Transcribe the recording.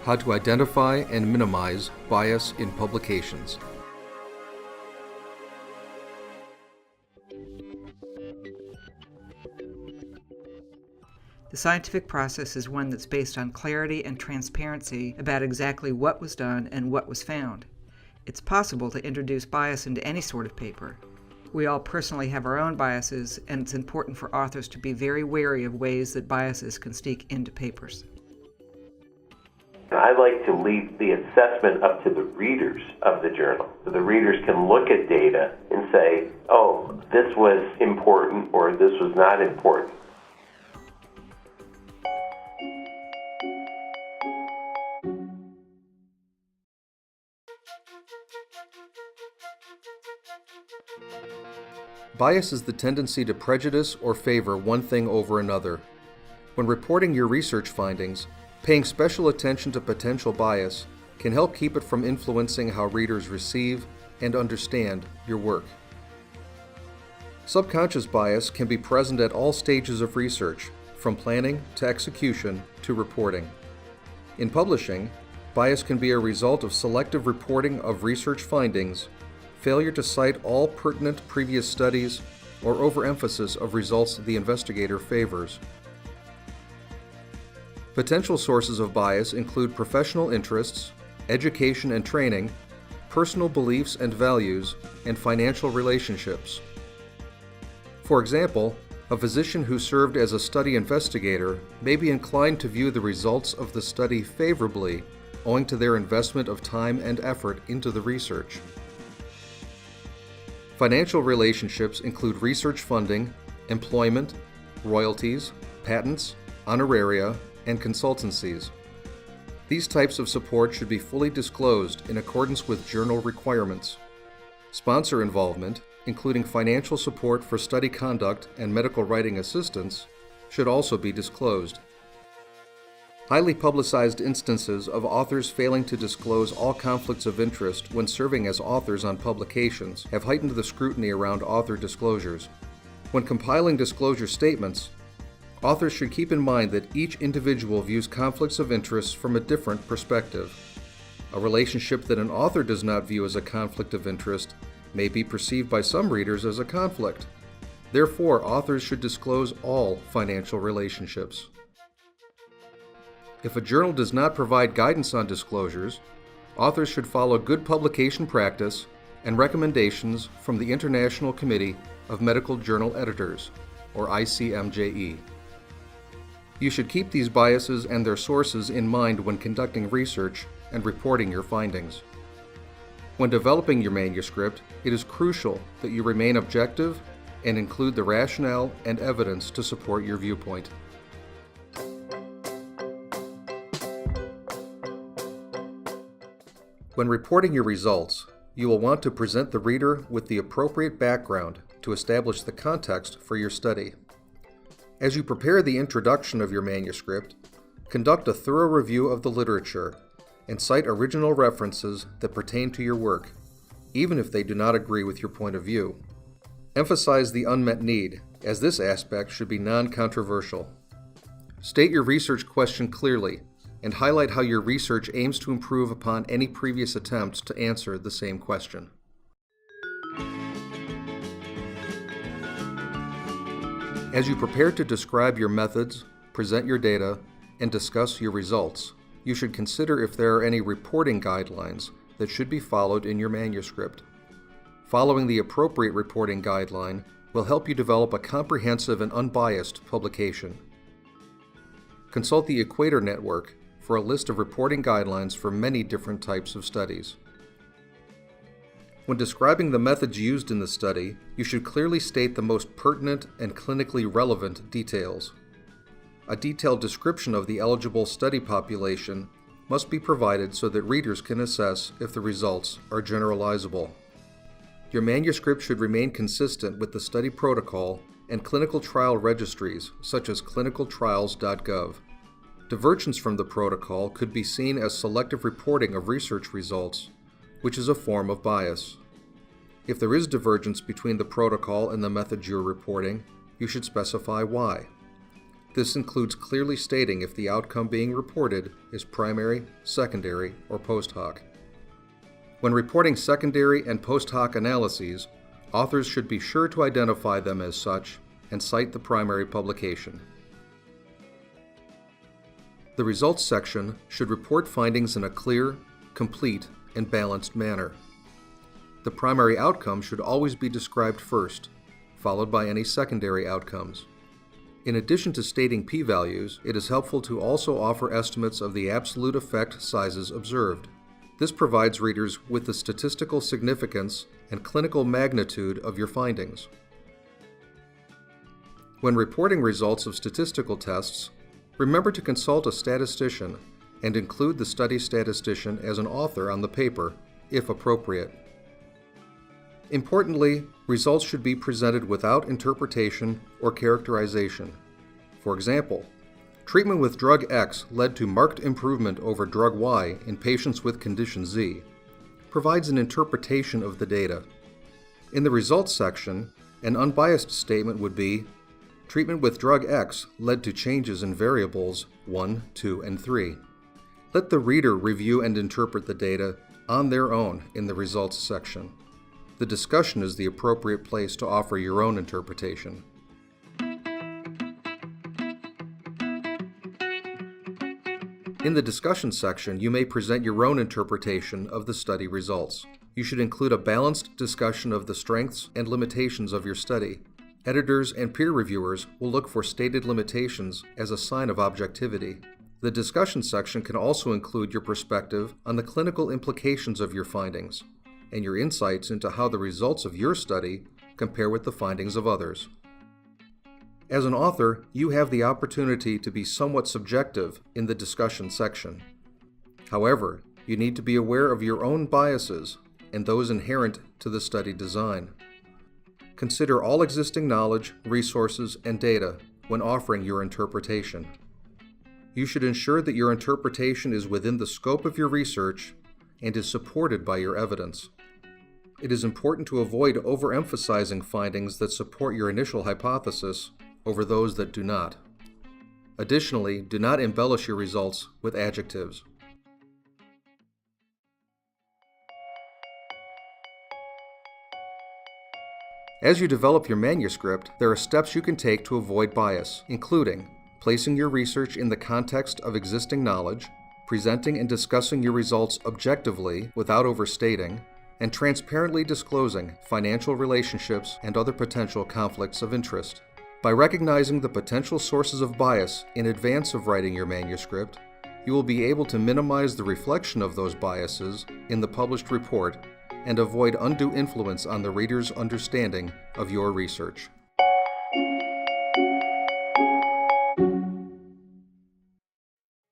How to identify and minimize bias in publications. The scientific process is one that's based on clarity and transparency about exactly what was done and what was found. It's possible to introduce bias into any sort of paper. We all personally have our own biases, and it's important for authors to be very wary of ways that biases can sneak into papers. I like to leave the assessment up to the readers of the journal. So the readers can look at data and say, oh, this was important or this was not important. Bias is the tendency to prejudice or favor one thing over another. When reporting your research findings, paying special attention to potential bias can help keep it from influencing how readers receive and understand your work. Subconscious bias can be present at all stages of research, from planning to execution to reporting. In publishing, bias can be a result of selective reporting of research findings, failure to cite all pertinent previous studies, or overemphasis of results the investigator favors. Potential sources of bias include professional interests, education and training, personal beliefs and values, and financial relationships. For example, a physician who served as a study investigator may be inclined to view the results of the study favorably, owing to their investment of time and effort into the research. Financial relationships include research funding, employment, royalties, patents, honoraria, and consultancies. These types of support should be fully disclosed in accordance with journal requirements. Sponsor involvement, including financial support for study conduct and medical writing assistance, should also be disclosed. Highly publicized instances of authors failing to disclose all conflicts of interest when serving as authors on publications have heightened the scrutiny around author disclosures. When compiling disclosure statements, authors should keep in mind that each individual views conflicts of interest from a different perspective. A relationship that an author does not view as a conflict of interest may be perceived by some readers as a conflict. Therefore, authors should disclose all financial relationships. If a journal does not provide guidance on disclosures, authors should follow good publication practice and recommendations from the International Committee of Medical Journal Editors, or ICMJE. You should keep these biases and their sources in mind when conducting research and reporting your findings. When developing your manuscript, it is crucial that you remain objective and include the rationale and evidence to support your viewpoint. When reporting your results, you will want to present the reader with the appropriate background to establish the context for your study. As you prepare the introduction of your manuscript, conduct a thorough review of the literature and cite original references that pertain to your work, even if they do not agree with your point of view. Emphasize the unmet need, as this aspect should be non-controversial. State your research question clearly and highlight how your research aims to improve upon any previous attempts to answer the same question. As you prepare to describe your methods, present your data, and discuss your results, you should consider if there are any reporting guidelines that should be followed in your manuscript. Following the appropriate reporting guideline will help you develop a comprehensive and unbiased publication. Consult the EQUATOR network for a list of reporting guidelines for many different types of studies. When describing the methods used in the study, you should clearly state the most pertinent and clinically relevant details. A detailed description of the eligible study population must be provided so that readers can assess if the results are generalizable. Your manuscript should remain consistent with the study protocol and clinical trial registries, such as clinicaltrials.gov. Divergence from the protocol could be seen as selective reporting of research results, which is a form of bias. If there is divergence between the protocol and the method you're reporting, you should specify why. This includes clearly stating if the outcome being reported is primary, secondary, or post hoc. When reporting secondary and post hoc analyses, authors should be sure to identify them as such and cite the primary publication. The results section should report findings in a clear, complete, and balanced manner. The primary outcome should always be described first, followed by any secondary outcomes. In addition to stating p-values, it is helpful to also offer estimates of the absolute effect sizes observed. This provides readers with the statistical significance and clinical magnitude of your findings. When reporting results of statistical tests, remember to consult a statistician and include the study statistician as an author on the paper, if appropriate. Importantly, results should be presented without interpretation or characterization. For example, treatment with drug X led to marked improvement over drug Y in patients with condition Z, provides an interpretation of the data. In the results section, an unbiased statement would be, treatment with drug X led to changes in variables 1, 2, and 3. Let the reader review and interpret the data on their own in the results section. The discussion is the appropriate place to offer your own interpretation. In the discussion section, you may present your own interpretation of the study results. You should include a balanced discussion of the strengths and limitations of your study. Editors and peer reviewers will look for stated limitations as a sign of objectivity. The discussion section can also include your perspective on the clinical implications of your findings and your insights into how the results of your study compare with the findings of others. As an author, you have the opportunity to be somewhat subjective in the discussion section. However, you need to be aware of your own biases and those inherent to the study design. Consider all existing knowledge, resources, and data when offering your interpretation. You should ensure that your interpretation is within the scope of your research and is supported by your evidence. It is important to avoid overemphasizing findings that support your initial hypothesis over those that do not. Additionally, do not embellish your results with adjectives. As you develop your manuscript, there are steps you can take to avoid bias, including placing your research in the context of existing knowledge, presenting and discussing your results objectively without overstating, and transparently disclosing financial relationships and other potential conflicts of interest. By recognizing the potential sources of bias in advance of writing your manuscript, you will be able to minimize the reflection of those biases in the published report and avoid undue influence on the reader's understanding of your research.